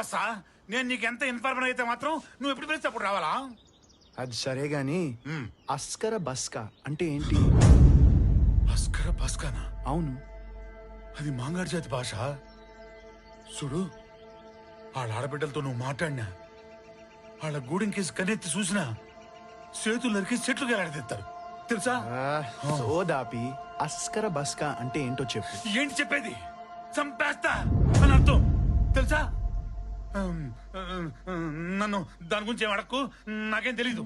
బస్సా? నేను నీకు ఎంత ఇన్ఫార్మర్ అయితే మాత్రం నువ్వు ఎప్పుడు పిలిస్తే అప్పుడు రావాలా? అది సరే గాని అస్కర బస్కా అంటే ఏంటి? అస్కర బస్కానా? అవును. అది మాంగాడి జాతి భాష. చూడు, వాళ్ళ ఆడబిడ్డలతో నువ్వు మాట్లాడినా, వాళ్ళ గూడెంకేసి కన్నెత్తి చూసినా చేతులు నరికి చెట్లు గెలాడదీస్తారు తెలుసా? సోదాపి అస్కర బస్కా అంటే ఏంటో చెప్పు. ఏంటి చెప్పేది? చంపేస్తా అని అర్థం తెలుసా? నన్ను దాని గురించి ఏం అడక్కు, నాకేం తెలీదు.